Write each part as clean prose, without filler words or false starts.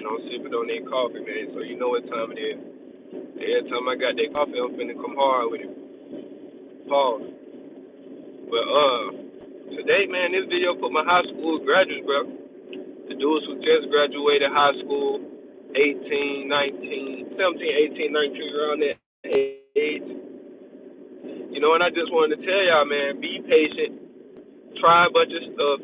man. I'm sipping on that coffee, man. So you know what time it is. Every time I got that coffee, I'm finna come hard with it. Pause. But today, man, this video put my high school graduates, bro. The dudes who just graduated high school, 18, 19, 17, 18, 19, around that age. You know, and I just wanted to tell y'all, man, be patient. Try a bunch of stuff.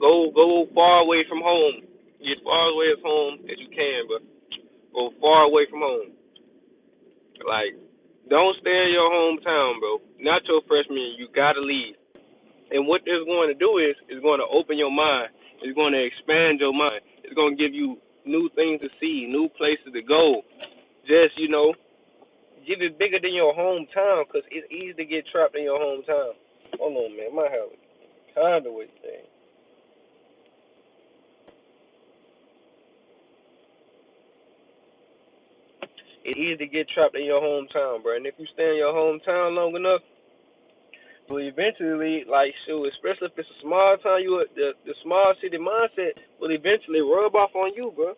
Go far away from home. Get far away as home as you can, but go far away from home. Like, don't stay in your hometown, bro. Not your freshman year. You gotta leave. And what this going to do is going to open your mind. It's going to expand your mind. It's going to give you new things to see, new places to go. Just, get it bigger than your hometown because it's easy to get trapped in your hometown. Hold on, man. My house kind of with thing. It's easy to get trapped in your hometown, bro. And if you stay in your hometown long enough, will eventually, like, shoot, especially if it's a small town, the small city mindset will eventually rub off on you, bro.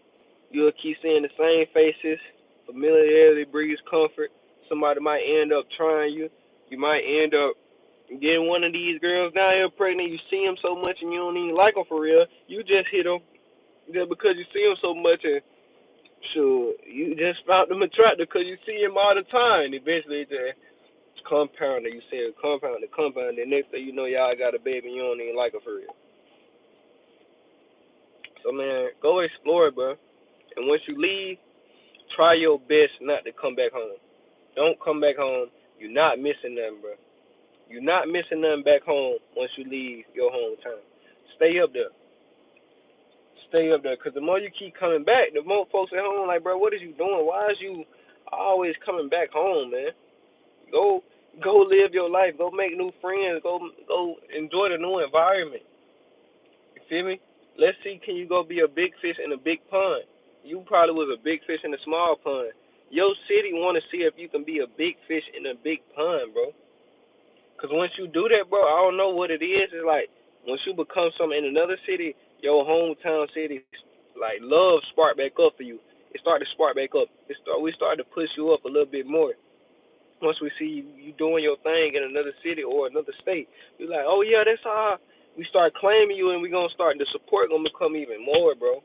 You'll keep seeing the same faces. Familiarity breeds comfort. Somebody might end up trying you. You might end up getting one of these girls down here pregnant. You see them so much and you don't even like them for real. You just hit them just because you see them so much and sure, you just found them attractive because you see them all the time. Eventually, it's compounded. You see it compounded. The next thing you know, y'all got a baby and you don't even like her for real. So, man, go explore, bro. And once you leave, try your best not to come back home. Don't come back home. You're not missing nothing, bro. You're not missing nothing back home once you leave your hometown. Stay up there. Stay up there. Because the more you keep coming back, the more folks at home like, bro, what is you doing? Why is you always coming back home, man? Go live your life. Go make new friends. Go enjoy the new environment. You feel me? Let's see, can you go be a big fish in a big pond? You probably was a big fish in a small pond. Your city want to see if you can be a big fish in a big pond, bro. Because once you do that, bro, I don't know what it is. It's like once you become something in another city, your hometown city, like love spark back up for you. It started to spark back up. We started to push you up a little bit more. Once we see you doing your thing in another city or another state, we're like, oh yeah, that's how we start claiming you, and we're gonna start the support gonna become even more, bro.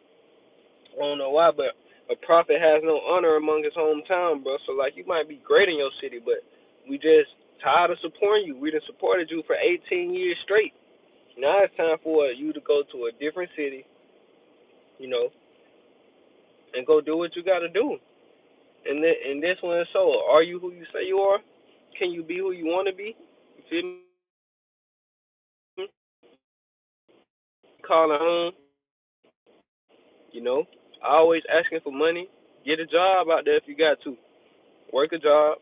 I don't know why, but a prophet has no honor among his hometown, bro. So like, you might be great in your city, but we just tired of supporting you. We done supported you for 18 years straight. Now it's time for you to go to a different city, you know, and go do what you got to do. And this one is so. Are you who you say you are? Can you be who you want to be? You feel me? Calling home, you know. Always asking for money. Get a job out there if you got to. Work a job.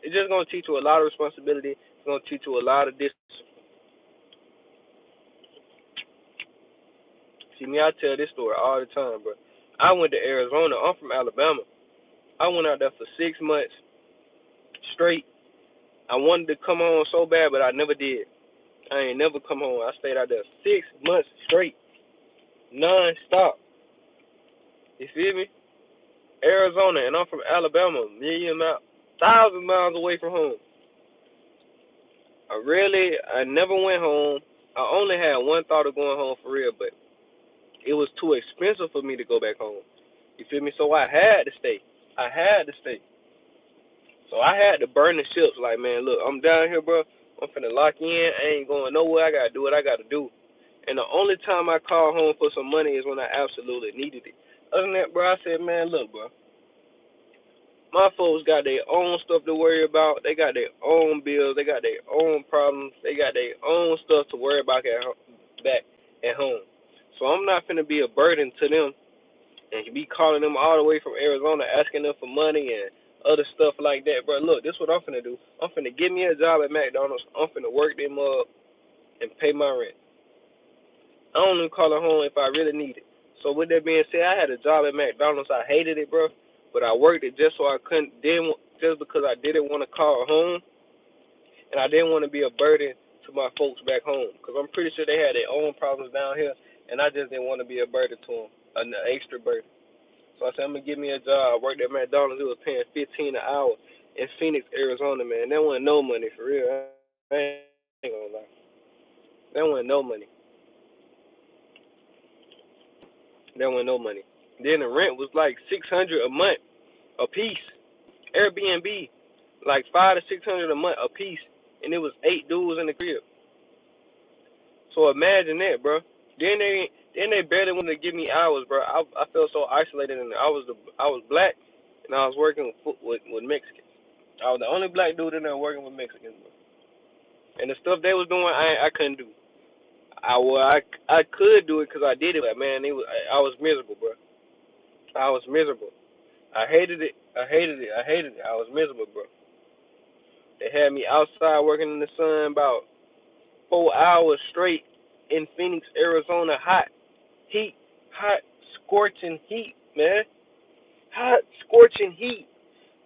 It's just gonna teach you a lot of responsibility. It's gonna teach you a lot of discipline. See me, I tell this story all the time, bro. I went to Arizona. I'm from Alabama. I went out there for 6 months straight. I wanted to come home so bad, but I never did. I ain't never come home. I stayed out there 6 months straight, non-stop. You feel me? Arizona, and I'm from Alabama, thousand miles away from home. I never went home. I only had one thought of going home for real, but it was too expensive for me to go back home. You feel me? So I had to stay. I had to stay. So I had to burn the ships. Like, man, look, I'm down here, bro. I'm finna lock in. I ain't going nowhere. I gotta do what I gotta do. And the only time I called home for some money is when I absolutely needed it. Other than that, bro, I said, man, look, bro. My folks got their own stuff to worry about. They got their own bills. They got their own problems. They got their own stuff to worry about back at home. So I'm not finna be a burden to them and be calling them all the way from Arizona asking them for money and other stuff like that, bro. Look, this is what I'm finna do. I'm finna get me a job at McDonald's. I'm finna work them up and pay my rent. I don't even call it home if I really need it. So with that being said, I had a job at McDonald's. I hated it, bro, but I worked it just so I couldn't. Then just because I didn't want to call home, and I didn't want to be a burden to my folks back home, because I'm pretty sure they had their own problems down here, and I just didn't want to be a burden to them. an extra burden. So I said, I'm gonna give me a job. I worked at McDonald's. It was paying $15 an hour in Phoenix, Arizona, man. That wasn't no money for real. I ain't gonna lie. That wasn't no money. That wasn't no money. Then the rent was like $600 a month a piece. Airbnb, like $500 to $600 a month a piece, and it was 8 dudes in the crib. So imagine that, bro. Then they barely wanted to give me hours, bro. I felt so isolated, and I was black, and I was working with Mexicans. I was the only black dude in there working with Mexicans, bro. And the stuff they was doing, I couldn't do. I could do it because I did it, but man, I was miserable, bro. I was miserable. I hated it. I hated it. I hated it. I was miserable, bro. They had me outside working in the sun about 4 hours straight in Phoenix, Arizona, hot heat, hot scorching heat, man. Hot scorching heat.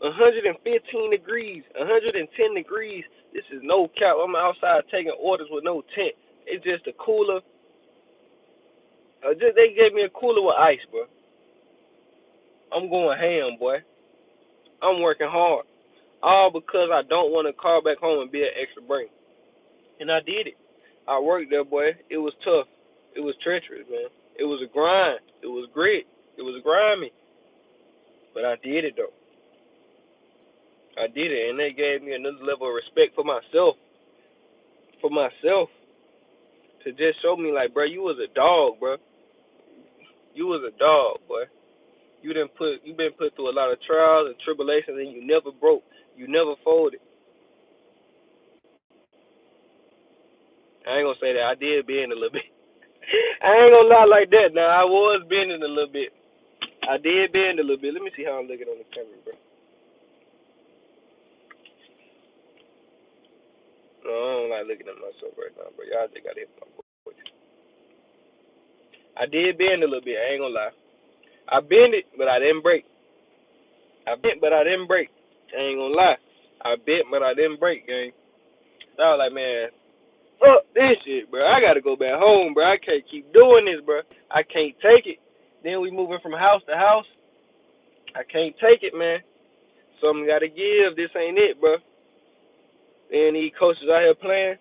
115 degrees, 110 degrees. This is no cap. I'm outside taking orders with no tent. It's just a cooler. They gave me a cooler with ice, bro. I'm going ham, boy. I'm working hard. All because I don't want to call back home and be an extra brain. And I did it. I worked there, boy. It was tough. It was treacherous, man. It was a grind. It was grit. It was grimy. But I did it, though. I did it, and they gave me another level of respect for myself. For myself. To just show me, like, bro, you was a dog, bro. You was a dog, boy. You been put through a lot of trials and tribulations, and you never broke. You never folded. I ain't gonna say that. I did bend a little bit. I ain't gonna lie like that. Now I was bending a little bit. I did bend a little bit. Let me see how I'm looking on the camera, bro. No, I don't like looking at myself right now, bro. Y'all just gotta hit my voice. I did bend a little bit. I ain't gonna lie. I bent it, but I didn't break. I bent, but I didn't break. I ain't gonna lie. I bent, but I didn't break, gang. So I was like, man, fuck this shit, bro. I gotta go back home, bro. I can't keep doing this, bro. I can't take it. Then we moving from house to house. I can't take it, man. Something gotta give. This ain't it, bro. Then these coaches out here playing.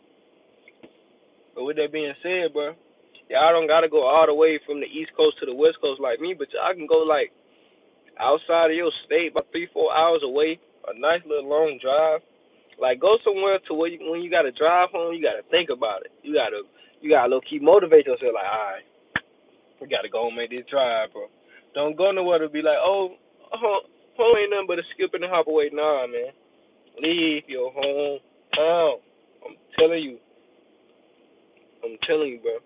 But with that being said, bro, y'all don't gotta go all the way from the East Coast to the West Coast like me, but y'all can go like outside of your state, about 3-4 hours away. A nice little long drive. Like go somewhere to where when you gotta drive home, you gotta think about it. You gotta low key motivate yourself. Like, all right, we gotta go and make this drive, bro. Don't go nowhere to be like, oh, home ain't nothing but a skip and a hop away. Nah, man. Leave your hometown. I'm telling you. I'm telling you, bro.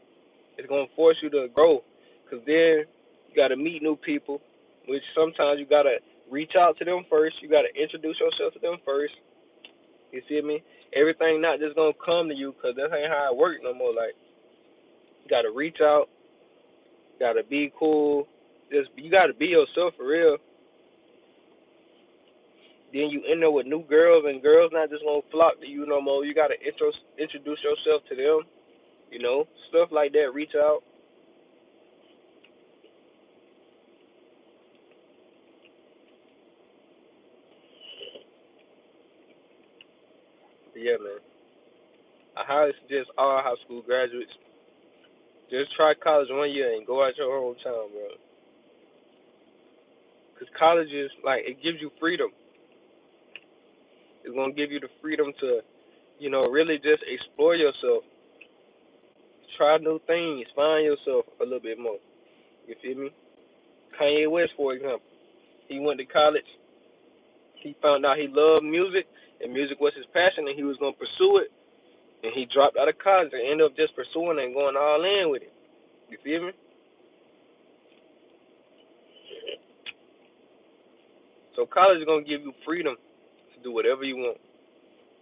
It's gonna force you to grow, cause then you gotta meet new people, which sometimes you gotta reach out to them first. You gotta introduce yourself to them first. You see me? Everything not just gonna come to you, cause that ain't how it works no more. Like you gotta reach out, gotta be cool. Just you gotta be yourself for real. Then you end up with new girls, and girls not just gonna flock to you no more. You gotta introduce yourself to them. You know, stuff like that. Reach out. But yeah, man. I highly suggest all high school graduates just try college 1 year and go out your hometown, bro. Cause college is like it gives you freedom. It's gonna give you the freedom to, really just explore yourself, try new things, find yourself a little bit more. You feel me? Kanye West, for example, he went to college. He found out he loved music, and music was his passion, and he was gonna pursue it. And he dropped out of college and ended up just pursuing it and going all in with it. You feel me? So college is gonna give you freedom to do whatever you want,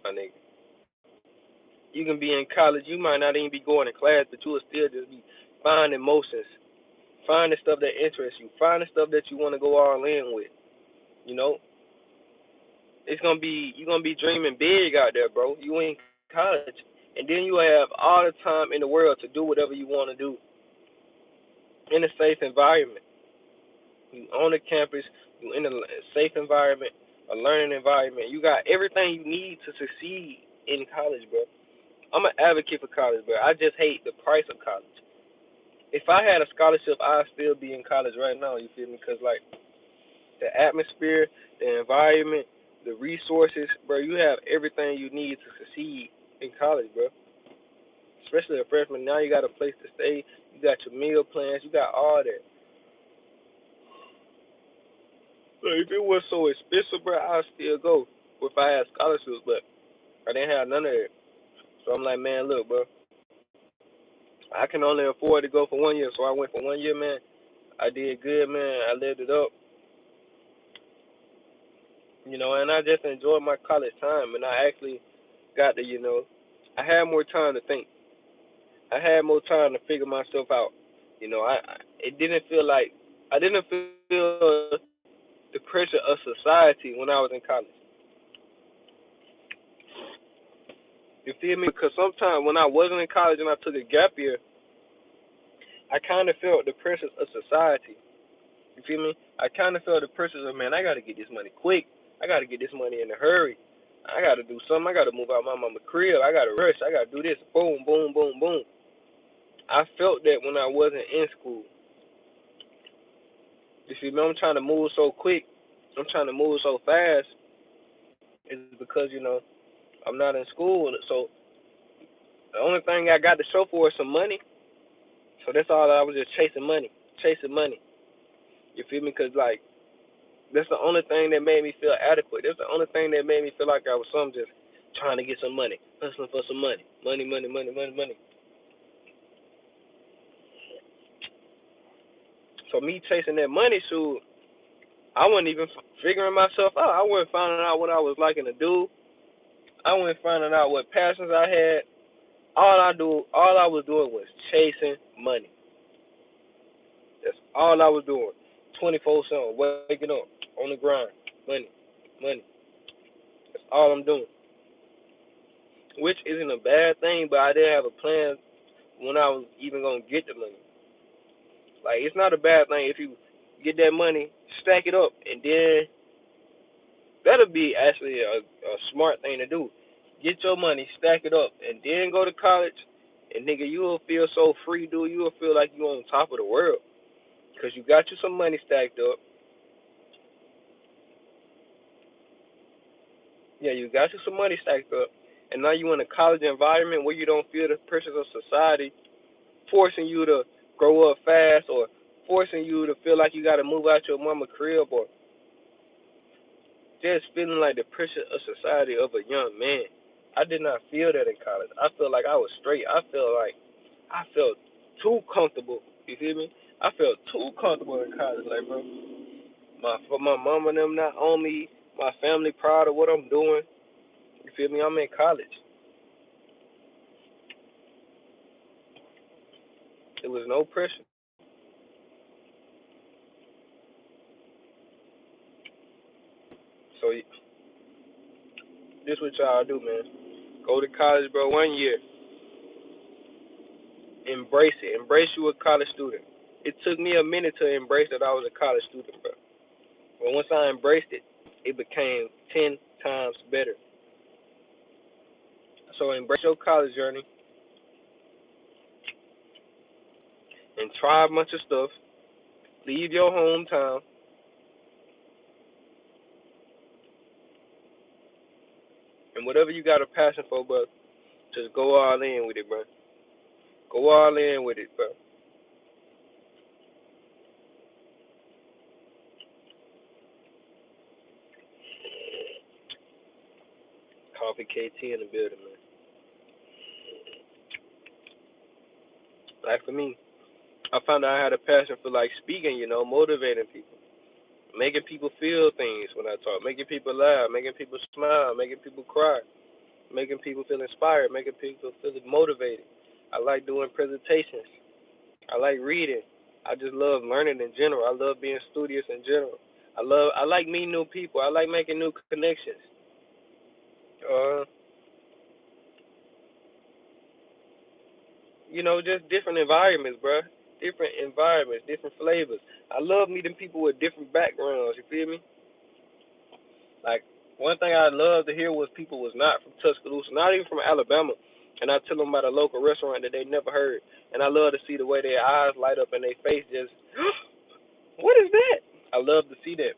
my nigga. You can be in college, you might not even be going to class, but you will still just be finding emotions, finding stuff that interests you, finding stuff that you want to go all in with. You know, you're gonna be dreaming big out there, bro. You in college, and then you have all the time in the world to do whatever you want to do in a safe environment. You on the campus. You in a safe environment, a learning environment. You got everything you need to succeed in college, bro. I'm an advocate for college, bro. I just hate the price of college. If I had a scholarship, I'd still be in college right now. You feel me? Because like the atmosphere, the environment, the resources, bro. You have everything you need to succeed in college, bro. Especially a freshman. Now you got a place to stay. You got your meal plans. You got all that. But if it was so expensive, bro, I'd still go if I had scholarships. But I didn't have none of it. So I'm like, man, look, bro. I can only afford to go for 1 year, so I went for 1 year, man. I did good, man. I lived it up, and I just enjoyed my college time. And I actually got to, I had more time to think. I had more time to figure myself out. It didn't feel like I didn't feel the pressure of society when I was in college. You feel me? Because sometimes when I wasn't in college and I took a gap year, I kind of felt the pressures of society. You feel me? I kind of felt the pressures of, man, I got to get this money quick. I got to get this money in a hurry. I got to do something. I got to move out my mama crib. I got to rush. I got to do this. Boom, boom, boom, boom. I felt that when I wasn't in school. You see me? I'm trying to move so quick. I'm trying to move so fast. It's because, I'm not in school. So the only thing I got to show for is some money. So that's all I was just chasing money. Chasing money. You feel me? Because, like, that's the only thing that made me feel adequate. That's the only thing that made me feel like I was some just trying to get some money, hustling for some money, money, money, money, money, money. So me chasing that money, shoot, I wasn't even figuring myself out. I wasn't finding out what I was liking to do. I wasn't finding out what passions I had. All I was doing was chasing money. That's all I was doing. 24/7, waking up on the grind, money, money. That's all I'm doing. Which isn't a bad thing, but I didn't have a plan when I was even gonna get the money. Like it's not a bad thing if you get that money, stack it up, and then that'll be actually a smart thing to do. Get your money, stack it up, and then go to college, and nigga, you will feel so free, dude. You will feel like you on top of the world because you got you some money stacked up. Yeah, you got you some money stacked up, and now you in a college environment where you don't feel the pressures of society forcing you to grow up fast or forcing you to feel like you got to move out your mama crib or just feeling like the pressure of society of a young man. I did not feel that in college. I felt like I was straight. I felt too comfortable. You feel me? I felt too comfortable in college. Like, bro, my mama and them not on me. My family proud of what I'm doing. You feel me? I'm in college. There was no pressure. So this what y'all do, man. Go to college, bro. 1 year. Embrace it. Embrace you a college student. It took me a minute to embrace that I was a college student, bro. But once I embraced it, it became 10 times better. So embrace your college journey and try a bunch of stuff. Leave your hometown. And whatever you got a passion for, bro, just go all in with it, bro. Go all in with it, bro. Coffee KT in the building, man. Like for me, I found out I had a passion for like speaking, motivating people, making people feel things when I talk, making people laugh, making people smile, making people cry, making people feel inspired, making people feel motivated. I like doing presentations. I like reading. I just love learning in general. I love being studious in general. I like meeting new people. I like making new connections. Uh, just different environments, bro. different environments, different flavors. I love meeting people with different backgrounds. You feel me? Like one thing I love to hear was people was not from Tuscaloosa, not even from Alabama, and I tell them about a local restaurant that they never heard, and I love to see the way their eyes light up and their face just, what is that? I love to see that.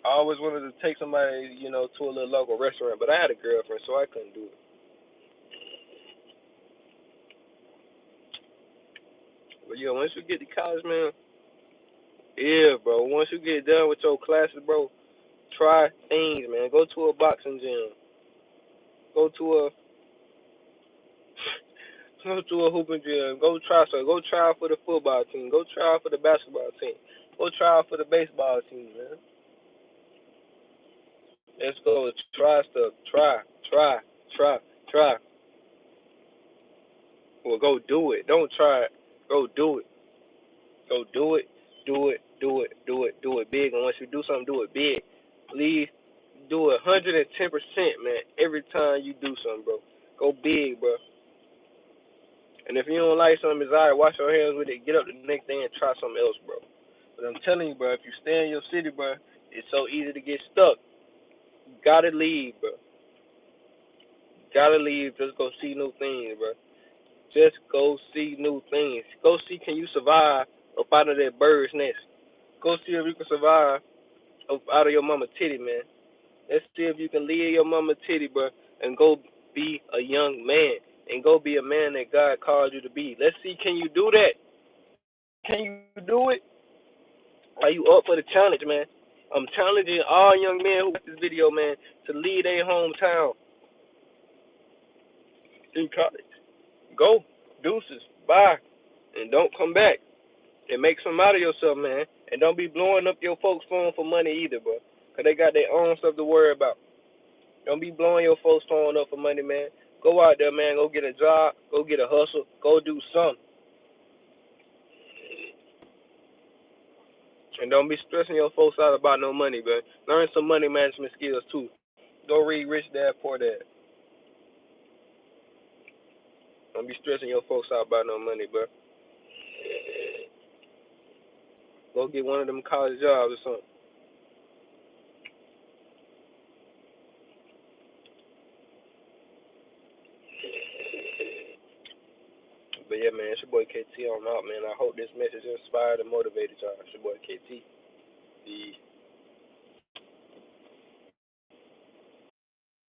I always wanted to take somebody, to a little local restaurant, but I had a girlfriend, so I couldn't do it. But yeah, once you get to college, man, yeah, bro. Once you get done with your classes, bro, try things, man. Go to a boxing gym. Go to a go to a hooping gym. Go try so. Go try out for the football team. Go try out for the basketball team. Go try out for the baseball team, man. Let's go. Try stuff. Try, try, try. Well, go do it. Don't try it. Go do it. Go do it. Do it. Do it. Do it. Do it big. And once you do something, do it big. Please do it 110%, man. Every time you do something, bro. Go big, bro. And if you don't like something, desire, wash your hands with it. Get up the next day and try something else, bro. But I'm telling you, bro, if you stay in your city, bro, it's so easy to get stuck. You gotta leave, bro. Gotta leave. Just go see new things, bro. Just go see new things. Go see, can you survive up out of that bird's nest? Go see if you can survive up out of your mama titty, man. Let's see if you can leave your mama titty, bro, and go be a young man and go be a man that God called you to be. Let's see, can you do that? Can you do it? Are you up for the challenge, man? I'm challenging all young men who watch this video, man, to leave their hometown in college. Go, deuces, bye, and don't come back. And make some out of yourself, man. And don't be blowing up your folks' phone for money either, bro. Because they got their own stuff to worry about. Don't be blowing your folks' phone up for money, man. Go out there, man. Go get a job. Go get a hustle. Go do something. And don't be stressing your folks out about no money, man. Learn some money management skills, too. Go read Rich Dad, Poor Dad. Don't be stressing your folks out about no money, bro. Go get one of them college jobs or something. But yeah, man, it's your boy KT. I'm out, man. I hope this message inspired and motivated y'all. It's your boy KT. Peace.